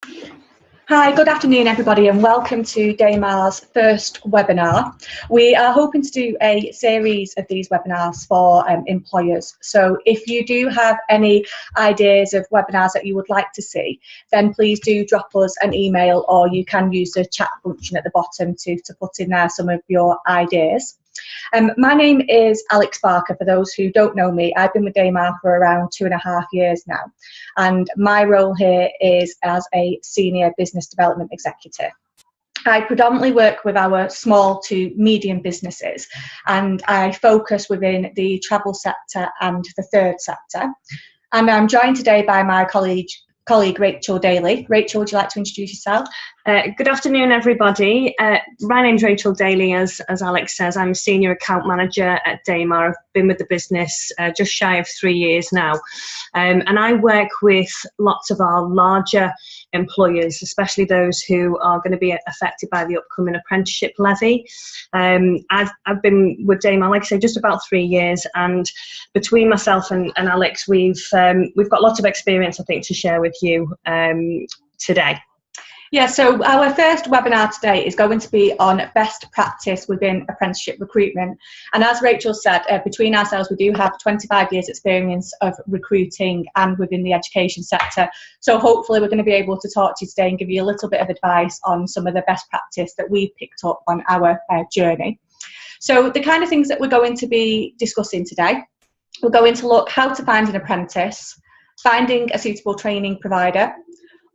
Hi, good afternoon everybody and welcome to Damar's first webinar. We are hoping to do a series of these webinars for employers. So if you do have any ideas of webinars that you would like to see, then please do drop us an email, or you can use the chat function at the bottom to put in there some of your ideas. My name is Alex Barker. For those who don't know me, I've been with Damar for around 2.5 years now, and my role here is as a senior business development executive. I predominantly work with our small to medium businesses, and I focus within the travel sector and the third sector. And I'm joined today by my colleague Rachel Daly. Rachel, would you like to introduce yourself? Good afternoon, everybody. My name's Rachel Daly, as Alex says. I'm a Senior Account Manager at Damar. I've been with the business just shy of 3 years now. And I work with lots of our larger employers, especially those who are going to be affected by the upcoming apprenticeship levy. I've been with Damar, like I say, just about 3 years. And between myself and Alex, we've got lots of experience, I think, to share with you today. Yeah, so our first webinar today is going to be on best practice within apprenticeship recruitment. And as Rachel said, between ourselves, we do have 25 years experience of recruiting and within the education sector. So hopefully we're going to be able to talk to you today and give you a little bit of advice on some of the best practice that we've picked up on our journey. So the kind of things that we're going to be discussing today, we're going to look how to find an apprentice, finding a suitable training provider,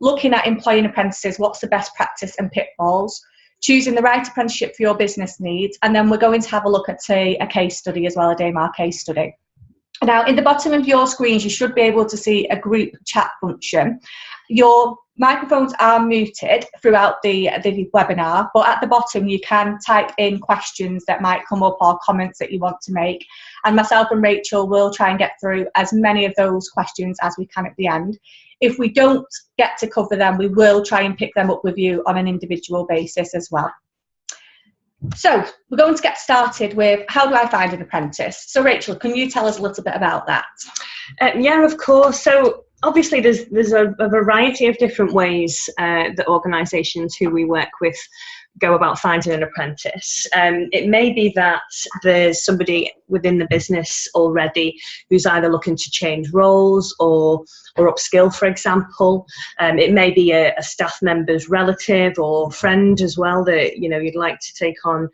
looking at employing apprentices, what's the best practice and pitfalls, choosing the right apprenticeship for your business needs, and then we're going to have a look at a case study as well, a Damar case study. Now, in the bottom of your screens, you should be able to see a group chat function. Your microphones are muted throughout the webinar, but at the bottom you can type in questions that might come up or comments that you want to make, and myself and Rachel will try and get through as many of those questions as we can at the end. If we don't get to cover them, we will try and pick them up with you on an individual basis as well. So we're going to get started with how do I find an apprentice? So Rachel, can you tell us a little bit about that? Yeah, of course. So obviously there's a variety of different ways that organisations who we work with go about finding an apprentice. It may be that there's somebody within the business already who's either looking to change roles or upskill, for example. It may be a staff member's relative or friend as well that you'd like to take on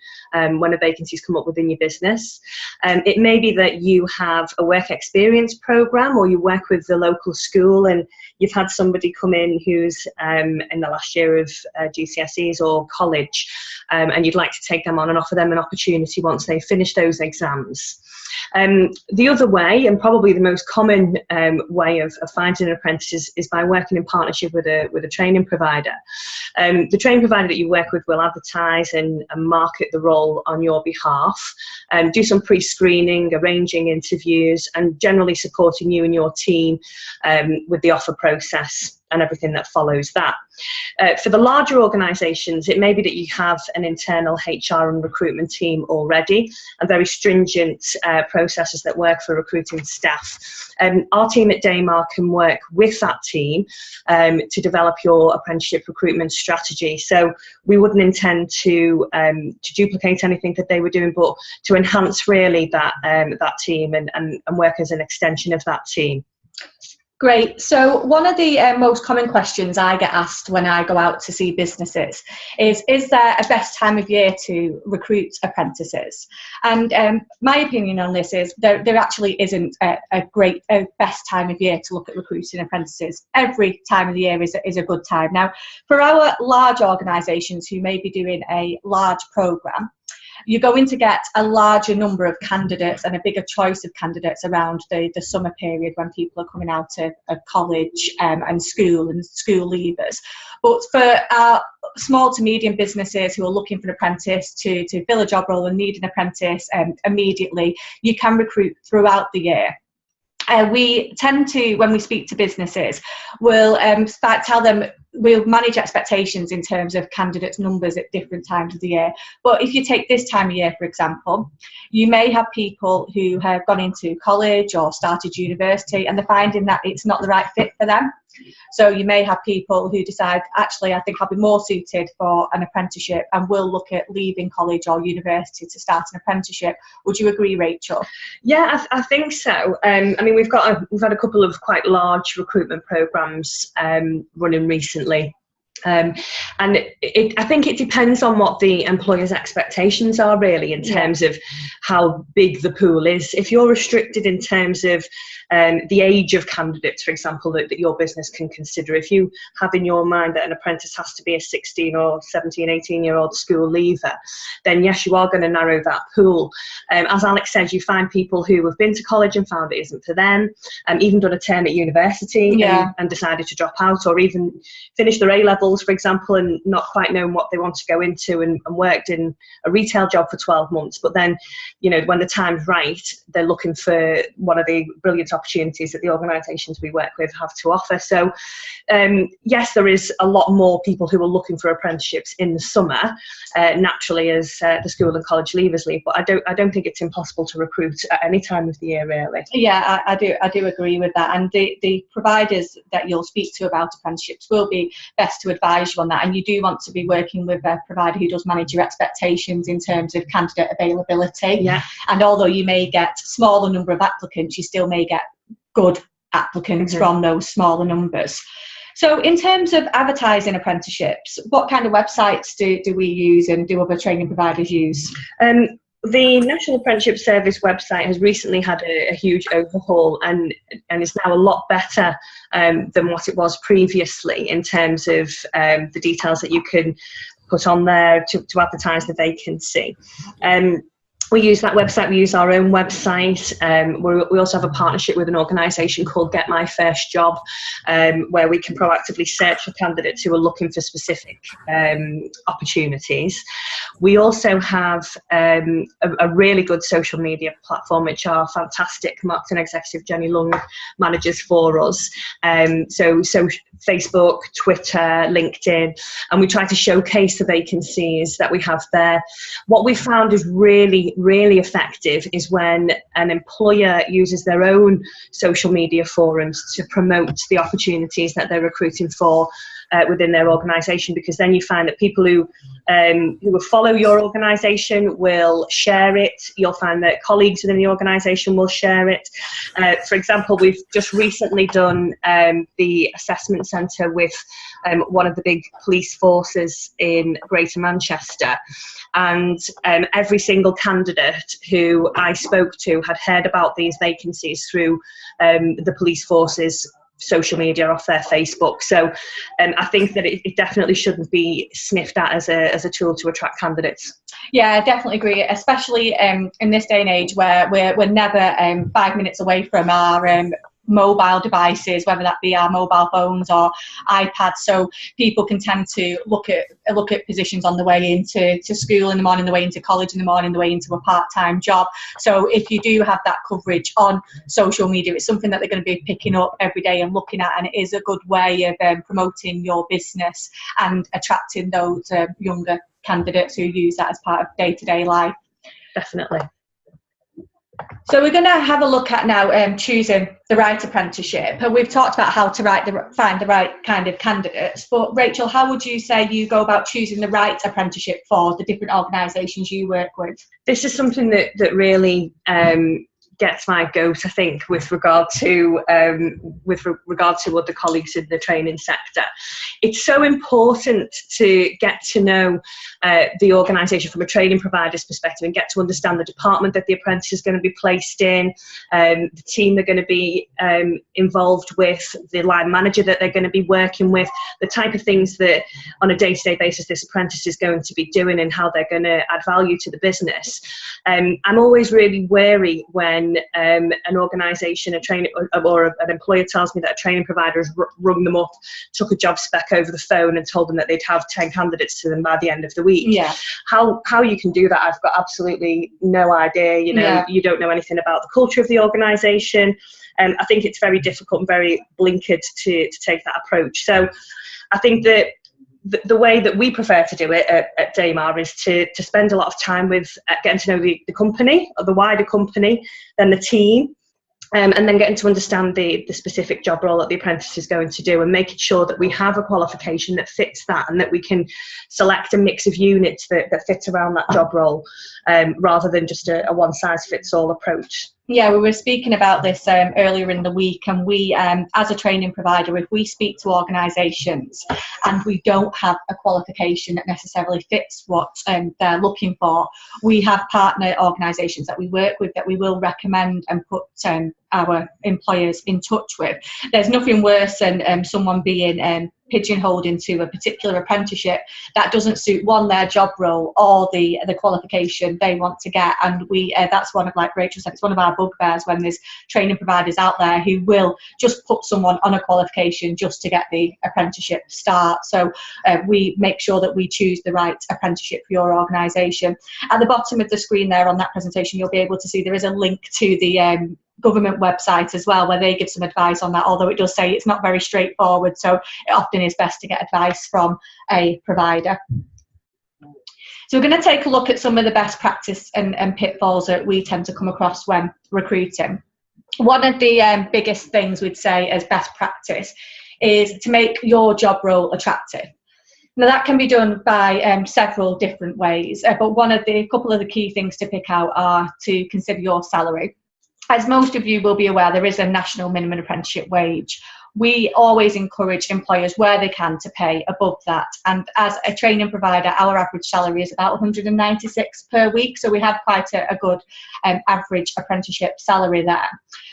when a vacancy's come up within your business. It may be that you have a work experience programme, or you work with the local school and you've had somebody come in who's in the last year of GCSEs or college, and you'd like to take them on and offer them an opportunity once they finish those exams. The other way, and probably the most common way of finding an apprentice, is by working in partnership with a training provider. The training provider that you work with will advertise and market the role on your behalf, do some pre-screening, arranging interviews, and generally supporting you and your team with the offer process and everything that follows that. For the larger organisations, it may be that you have an internal HR and recruitment team already, and very stringent processes that work for recruiting staff. Our team at Damar can work with that team to develop your apprenticeship recruitment strategy. So we wouldn't intend to duplicate anything that they were doing, but to enhance really that team and work as an extension of that team. Great. So one of the most common questions I get asked when I go out to see businesses is there a best time of year to recruit apprentices? And my opinion on this is there actually isn't a best time of year to look at recruiting apprentices. Every time of the year is a good time. Now, for our large organisations who may be doing a large programme, you're going to get a larger number of candidates and a bigger choice of candidates around the summer period when people are coming out of college and school leavers. But for our small to medium businesses who are looking for an apprentice to fill a job role and need an apprentice immediately, you can recruit throughout the year. We tend to, when we speak to businesses, we'll tell them we'll manage expectations in terms of candidates' numbers at different times of the year. But if you take this time of year, for example, you may have people who have gone into college or started university and they're finding that it's not the right fit for them. So you may have people who decide, actually, I think I'll be more suited for an apprenticeship and will look at leaving college or university to start an apprenticeship. Would you agree, Rachel? Yeah, I think so. I mean, we've had a couple of quite large recruitment programs running recently. And I think it depends on what the employer's expectations are, really, in terms of how big the pool is. If you're restricted in terms of the age of candidates, for example, that your business can consider, if you have in your mind that an apprentice has to be a 16 or 17, 18-year-old school leaver, then yes, you are going to narrow that pool. As Alex says, you find people who have been to college and found it isn't for them, even done a term at university and decided to drop out, or even finished their A-levels, for example, and not quite known what they want to go into, and worked in a retail job for 12 months. But then, you know, when the time's right, they're looking for one of the brilliant opportunities that the organisations we work with have to offer. So, yes, there is a lot more people who are looking for apprenticeships in the summer, naturally, as the school and college leavers leave. But I don't think it's impossible to recruit at any time of the year, really. Yeah, I do agree with that. And the providers that you'll speak to about apprenticeships will be best to advise you on that. And you do want to be working with a provider who does manage your expectations in terms of candidate availability. Yeah. And although you may get smaller number of applicants, you still may get good applicants from those smaller numbers. So in terms of advertising apprenticeships, what kind of websites do we use, and do other training providers use? The National Apprenticeship Service website has recently had a huge overhaul, and is now a lot better than what it was previously, in terms of the details that you can put on there to advertise the vacancy. We use that website, we use our own website. We also have a partnership with an organisation called Get My First Job, where we can proactively search for candidates who are looking for specific opportunities. We also have a really good social media platform, which our fantastic marketing executive Jenny Lung manages for us. So Facebook, Twitter, LinkedIn, and we try to showcase the vacancies that we have there. What we found is really effective is when an employer uses their own social media forums to promote the opportunities that they're recruiting for within their organisation, because then you find that people who will follow your organisation will share it. You'll find that colleagues within the organisation will share it. For example, we've just recently done the assessment centre with one of the big police forces in Greater Manchester, and every single candidate who I spoke to had heard about these vacancies through the police forces social media, off their Facebook. So I think that it definitely shouldn't be sniffed at as a tool to attract candidates. Yeah, I definitely agree, especially in this day and age where we're never 5 minutes away from our mobile devices, whether that be our mobile phones or iPads. So people can tend to look at positions on the way into school in the morning, the way into college in the morning, the way into a part-time job. So if you do have that coverage on social media, it's something that they're going to be picking up every day and looking at, and it is a good way of promoting your business and attracting those younger candidates who use that as part of day-to-day life. Definitely. So we're going to have a look at now choosing the right apprenticeship. And we've talked about how to find the right kind of candidates. But Rachel, how would you say you go about choosing the right apprenticeship for the different organisations you work with? This is something that really gets my goat, I think, with regard to other colleagues in the training sector. It's so important to get to know the organisation from a training provider's perspective and get to understand the department that the apprentice is going to be placed in, the team they're going to be involved with, the line manager that they're going to be working with, the type of things that on a day-to-day basis this apprentice is going to be doing and how they're going to add value to the business. I'm always really wary when an organisation, a training or an employer tells me that a training provider has rung them up, took a job spec over the phone and told them that they'd have 10 candidates to them by the end of the week. Yeah. How you can do that, I've got absolutely no idea. You know, Yeah. You don't know anything about the culture of the organisation. I think it's very difficult and very blinkered to take that approach. So I think that the way that we prefer to do it at Damar is to spend a lot of time with getting to know the company, or the wider company, then the team, And then getting to understand the specific job role that the apprentice is going to do, and making sure that we have a qualification that fits that, and that we can select a mix of units that fit around that job role, rather than just a one-size-fits-all approach. Yeah, we were speaking about this earlier in the week, and we, as a training provider, if we speak to organisations and we don't have a qualification that necessarily fits what they're looking for, we have partner organisations that we work with that we will recommend and put our employers in touch with. There's nothing worse than someone being pigeonholed into a particular apprenticeship that doesn't suit their job role or the qualification they want to get. And we that's one of, like Rachel said, it's one of our bugbears when there's training providers out there who will just put someone on a qualification just to get the apprenticeship start. So we make sure that we choose the right apprenticeship for your organisation. At the bottom of the screen there on that presentation, you'll be able to see there is a link to the government website as well, where they give some advice on that, although it does say it's not very straightforward, so it often is best to get advice from a provider. So we're going to take a look at some of the best practice and pitfalls that we tend to come across when recruiting. One of the biggest things we'd say as best practice is to make your job role attractive. Now that can be done by several different ways, but a couple of the key things to pick out are to consider your salary. As most of you will be aware, there is a national minimum apprenticeship wage. We always encourage employers where they can to pay above that. And as a training provider, our average salary is about 196 per week. So we have quite a good average apprenticeship salary there.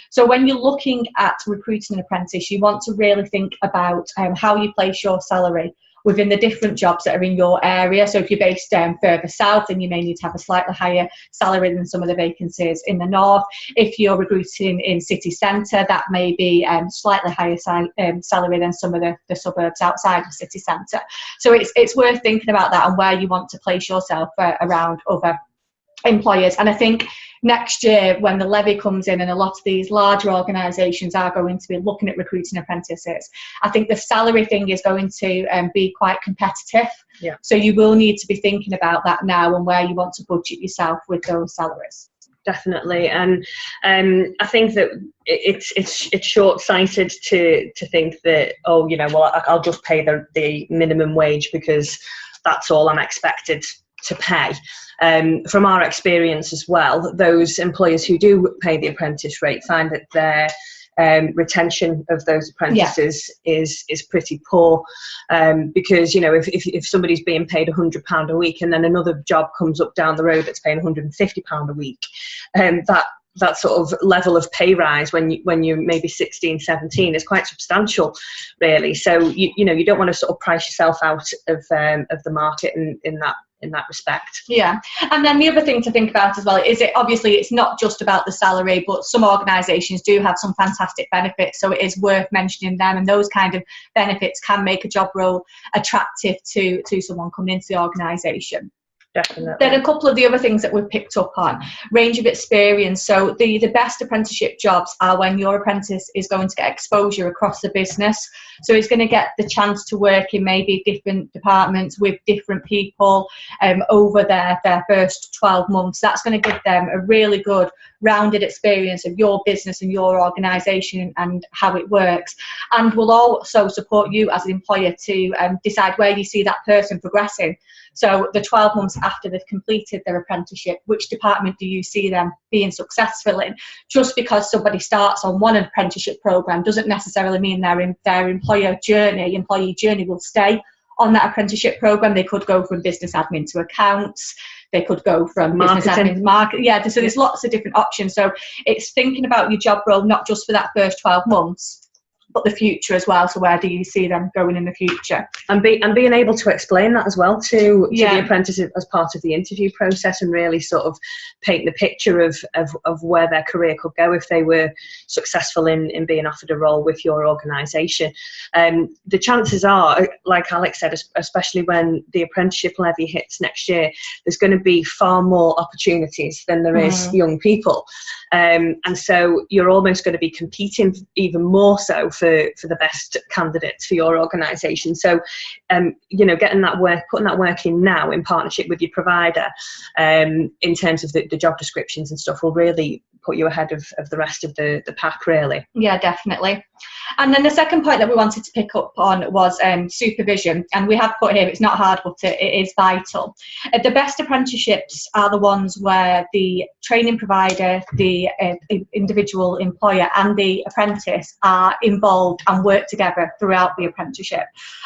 So when you're looking at recruiting an apprentice, you want to really think about how you place your salary within the different jobs that are in your area. So if you're based further south, then you may need to have a slightly higher salary than some of the vacancies in the north. If you're recruiting in city centre, that may be slightly higher salary than some of the suburbs outside of city centre. So it's worth thinking about that and where you want to place yourself around other employers. And I think next year, when the levy comes in and a lot of these larger organisations are going to be looking at recruiting apprentices, I think the salary thing is going to be quite competitive. Yeah. So you will need to be thinking about that now and where you want to budget yourself with those salaries. Definitely, and I think that it's short-sighted to think that, oh, you know, well, I'll just pay the minimum wage because that's all I'm expected to pay. From our experience as well, those employers who do pay the apprentice rate find that their retention of those apprentices is pretty poor, because, you know, if somebody's being paid £100 a week and then another job comes up down the road that's paying £150 a week, that sort of level of pay rise when you're maybe 16, 17 is quite substantial, really. So you know, you don't want to sort of price yourself out of the market in that respect. Yeah, and then the other thing to think about as well is it's not just about the salary, but some organisations do have some fantastic benefits, so it is worth mentioning them, and those kind of benefits can make a job role attractive to someone coming into the organisation. Definitely. Then a couple of the other things that we've picked up on, range of experience. So the best apprenticeship jobs are when your apprentice is going to get exposure across the business. So he's going to get the chance to work in maybe different departments with different people over their first 12 months. That's going to give them a really good rounded experience of your business and your organisation and how it works, and will also support you as an employer to decide where you see that person progressing. So the 12 months after they've completed their apprenticeship, which department do you see them being successful in? Just because somebody starts on one apprenticeship programme doesn't necessarily mean their employee journey will stay on that apprenticeship programme. They could go from business admin to accounts. They could go from business admin to market. Yeah, so there's lots of different options. So it's thinking about your job role, not just for that first 12 months, but the future as well. So where do you see them going in the future? And being able to explain that as well to the apprentice as part of the interview process, and really sort of paint the picture of where their career could go if they were successful in being offered a role with your organisation. The chances are, like Alex said, especially when the apprenticeship levy hits next year, there's going to be far more opportunities than there is young people. And so you're almost going to be competing even more so for the best candidates for your organisation. So, you know, getting that work, putting that work in now in partnership with your provider, in terms of the job descriptions and stuff, will really put you ahead of the rest of the pack, really. Yeah, definitely. And then the second point that we wanted to pick up on was supervision, and we have put here, it's not hard, but it is vital. The best apprenticeships are the ones where the training provider, the individual employer and the apprentice are involved and work together throughout the apprenticeship.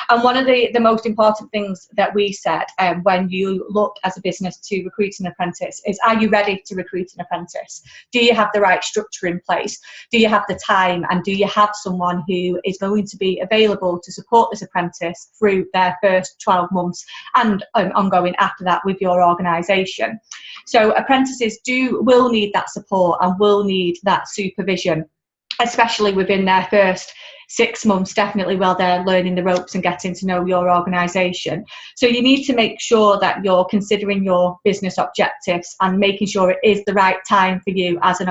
And one of the most important things that we said when you look as a business to recruit an apprentice is, are you ready to recruit an apprentice? Do you have the right structure in place? Do you have the time, and do you have someone who is going to be available to support this apprentice through their first 12 months and ongoing after that with your organisation? So apprentices will need that support and will need that supervision, especially within their first 6 months, definitely while they're learning the ropes and getting to know your organisation. So you need to make sure that you're considering your business objectives and making sure it is the right time for you as an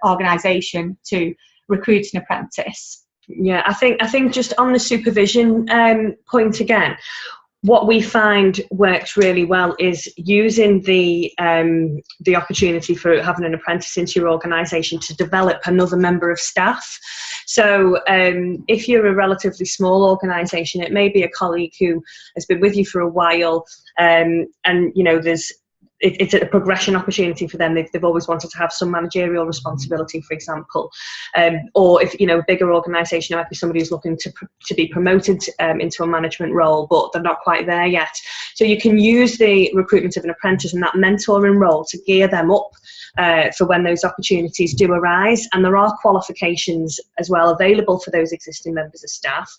organisation to recruit an apprentice. Yeah, I think just on the supervision point again, what we find works really well is using the opportunity for having an apprentice into your organisation to develop another member of staff. So if you're a relatively small organisation, it may be a colleague who has been with you for a while, and you know it's a progression opportunity for them. They've always wanted to have some managerial responsibility, for example, or if a bigger organisation, it might be somebody who's looking to be promoted into a management role, but they're not quite there yet. So you can use the recruitment of an apprentice and that mentoring role to gear them up for when those opportunities do arise. And there are qualifications as well available for those existing members of staff,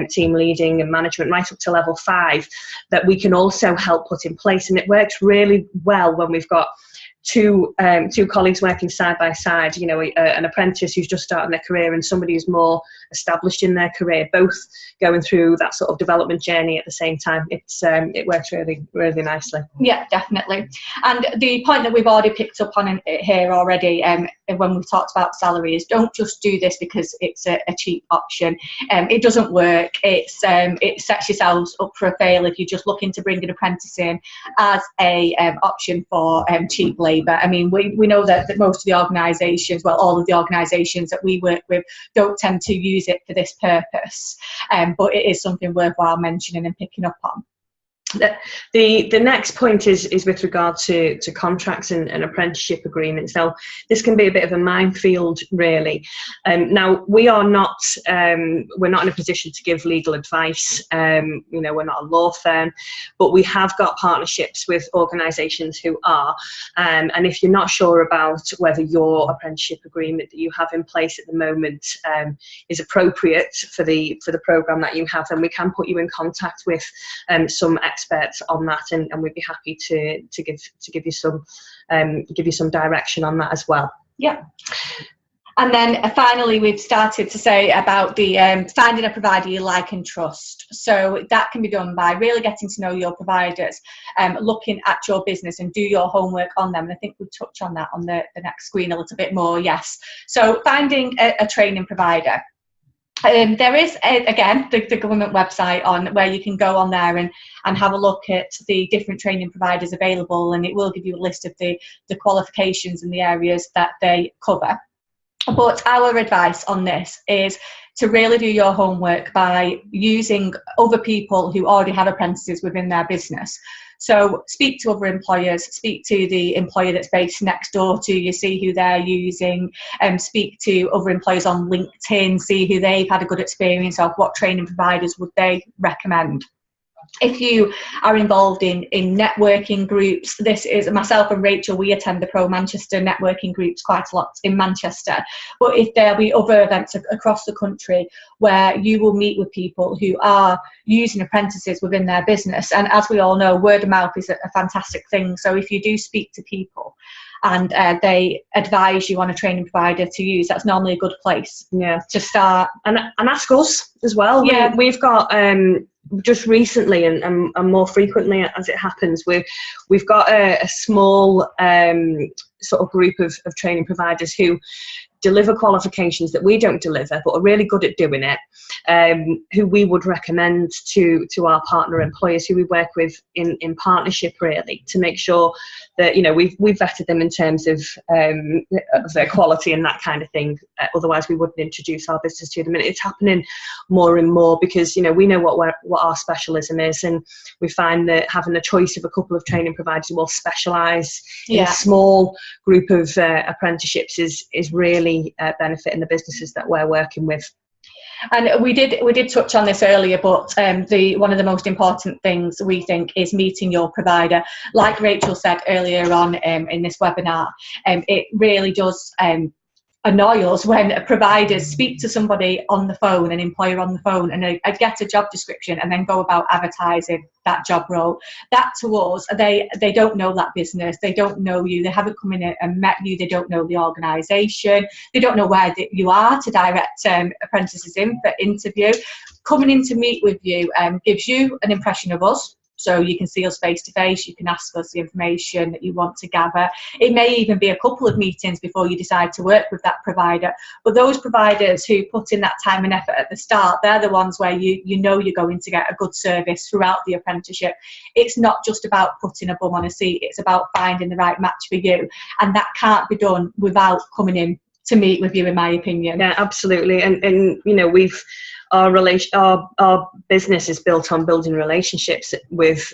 team leading and management, right up to level 5, that we can also help put in place. And it works really well when we've got two colleagues working side by side, an apprentice who's just starting their career and somebody who's more established in their career, both going through that sort of development journey at the same time. It works really, really nicely. Yeah, definitely. And the point that we've already picked up on here already, when we've talked about salary, is don't just do this because it's a cheap option. It doesn't work. It sets yourselves up for a fail if you're just looking to bring an apprentice in as a option for cheap labour. I mean, we know that most of the organisations, well, all of the organisations that we work with don't tend to use it for this purpose, but it is something worthwhile mentioning and picking up on. The next point is with regard to contracts and apprenticeship agreements. Now, this can be a bit of a minefield, really. Now, we're not in a position to give legal advice. We're not a law firm, but we have got partnerships with organisations who are. And if you're not sure about whether your apprenticeship agreement that you have in place at the moment is appropriate for the programme that you have, then we can put you in contact with some experts on that, and we'd be happy to give you some direction on that as well. Yeah. And then finally, we've started to say about the finding a provider you like and trust. So that can be done by really getting to know your providers, looking at your business and do your homework on them. And I think we'll touch on that on the next screen a little bit more. Yes. So finding a training provider. There is, again, the government website on where you can go on there and have a look at the different training providers available, and it will give you a list of the qualifications and the areas that they cover. But our advice on this is to really do your homework by using other people who already have apprentices within their business. So speak to other employers, speak to the employer that's based next door to you, see who they're using, speak to other employers on LinkedIn, see who they've had a good experience of, what training providers would they recommend. If you are involved in networking groups, this is myself and Rachel, we attend the Pro Manchester networking groups quite a lot in Manchester, but if there'll be other events across the country where you will meet with people who are using apprentices within their business, and as we all know, word of mouth is a fantastic thing. So if you do speak to people and they advise you on a training provider to use, that's normally a good place to start. And ask us as well. Yeah. We've got just recently and more frequently as it happens, we've got a small sort of group of training providers who deliver qualifications that we don't deliver but are really good at doing it, who we would recommend to our partner employers who we work with in partnership, really, to make sure that, you know, we've vetted them in terms of their quality and that kind of thing. Otherwise we wouldn't introduce our business to them. And it's happening more and more because, you know, we know what our specialism is, and we find that having a choice of a couple of training providers who will specialise in a small group of apprenticeships is really benefiting the businesses that we're working with. And we did touch on this earlier, but one of the most important things we think is meeting your provider. Like Rachel said earlier on in this webinar, it really does annoy us when providers speak to somebody on the phone, an employer on the phone, and I get a job description and then go about advertising that job role. That to us, they don't know that business, they don't know you, they haven't come in and met you, they don't know the organisation, they don't know where you are to direct apprentices in for interview. Coming in to meet with you gives you an impression of us. So you can see us face to face, you can ask us the information that you want to gather. It may even be a couple of meetings before you decide to work with that provider. But those providers who put in that time and effort at the start, they're the ones where you know you're going to get a good service throughout the apprenticeship. It's not just about putting a bum on a seat, it's about finding the right match for you. And that can't be done without coming in to meet with you, in my opinion. Yeah, absolutely. And you know, our business is built on building relationships with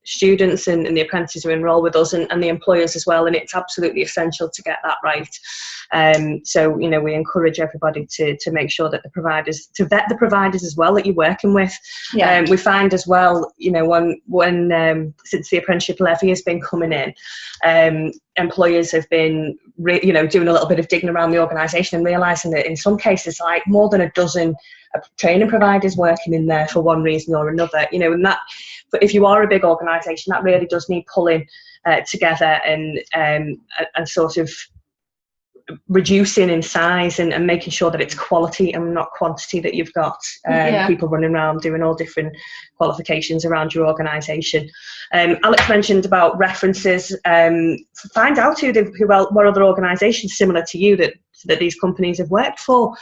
students and the apprentices who enrol with us, and the employers as well, and it's absolutely essential to get that right. So, you know, we encourage everybody to make sure that to vet the providers as well that you're working with. We find as well, you know, when since the apprenticeship levy has been coming in, employers have been doing a little bit of digging around the organisation and realising that in some cases, like, more than a dozen training providers working in there for one reason or another, you know. And that, but if you are a big organisation, that really does need pulling together and sort of reducing in size and making sure that it's quality and not quantity that you've got people running around doing all different qualifications around your organisation. Alex mentioned about references. Find out what other organisations similar to you that these companies have worked for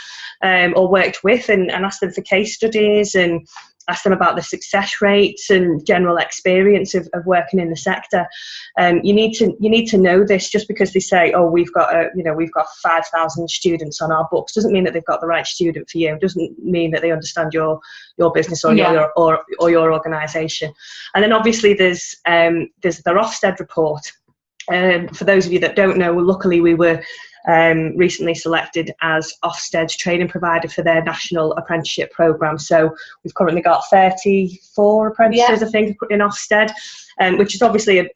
or worked with, and ask them for case studies and ask them about the success rates and general experience of working in the sector. You need to know this. Just because they say, oh, we've got 5,000 students on our books, doesn't mean that they've got the right student for you. Doesn't mean that they understand your business or your organisation. And then obviously there's the Ofsted report. For those of you that don't know, luckily we were recently selected as Ofsted's training provider for their national apprenticeship programme. So we've currently got 34 apprentices, I think, in Ofsted, which is obviously a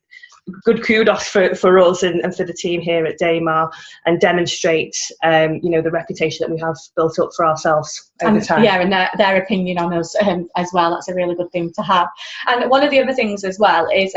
good kudos for us and for the team here at Damar, and demonstrates the reputation that we have built up for ourselves over time. Yeah, and their opinion on us as well. That's a really good thing to have. And one of the other things as well is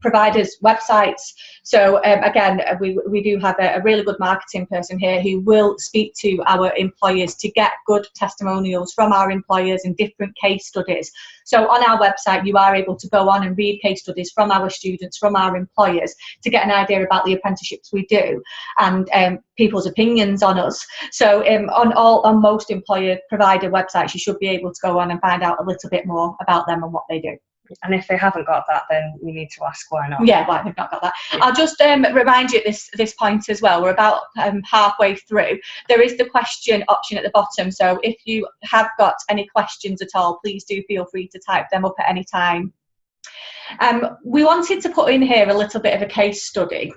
providers' websites. So again, we do have a really good marketing person here who will speak to our employers to get good testimonials from our employers and different case studies. So on our website, you are able to go on and read case studies from our students, from our employers, to get an idea about the apprenticeships we do and people's opinions on us. So on most employer provider websites, you should be able to go on and find out a little bit more about them and what they do. And if they haven't got that, then you need to ask why not. Yeah, why they've not got that. Yeah. I'll just remind you at this point as well, we're about halfway through. There is the question option at the bottom, so if you have got any questions at all, please do feel free to type them up at any time. We wanted to put in here a little bit of a case study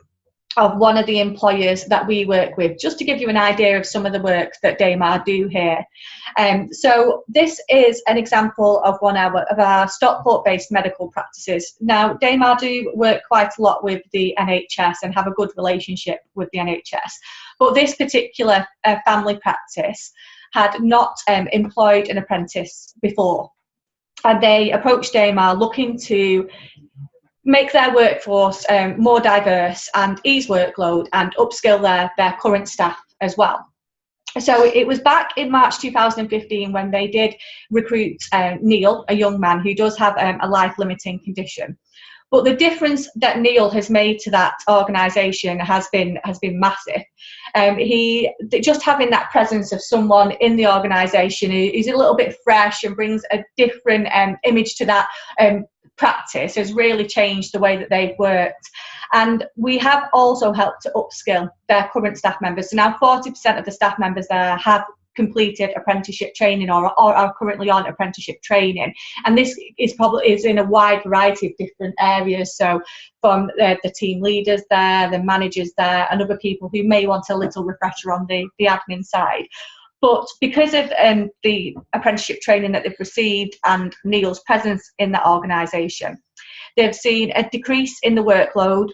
of one of the employers that we work with, just to give you an idea of some of the work that Damar do here. So this is an example of one of our Stockport-based medical practices. Now, Damar do work quite a lot with the NHS and have a good relationship with the NHS, but this particular family practice had not employed an apprentice before, and they approached Damar looking to make their workforce more diverse and ease workload and upskill their current staff as well. So it was back in March 2015 when they did recruit Neil, a young man who does have a life-limiting condition. But the difference that Neil has made to that organisation has been massive. Just having that presence of someone in the organisation who's a little bit fresh and brings a different image to that practice has really changed the way that they've worked. And we have also helped to upskill their current staff members. So now 40% of the staff members there have completed apprenticeship training or are currently on apprenticeship training, and this is in a wide variety of different areas, so from the team leaders there, the managers there, and other people who may want a little refresher on the admin side. But because of the apprenticeship training that they've received and Neil's presence in that organisation, they've seen a decrease in the workload.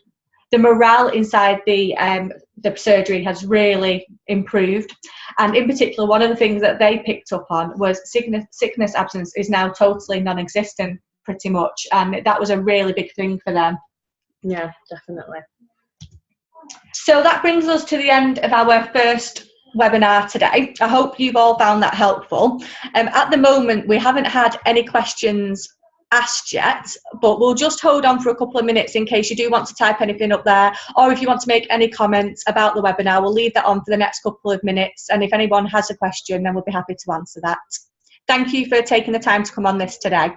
The morale inside the surgery has really improved, and in particular, one of the things that they picked up on was sickness absence is now totally non-existent, pretty much, and that was a really big thing for them. Yeah, definitely. So that brings us to the end of our first webinar today. I hope you've all found that helpful. At the moment, we haven't had any questions asked yet, but we'll just hold on for a couple of minutes in case you do want to type anything up there, or if you want to make any comments about the webinar, we'll leave that on for the next couple of minutes, and if anyone has a question, then we'll be happy to answer that. Thank you for taking the time to come on this today.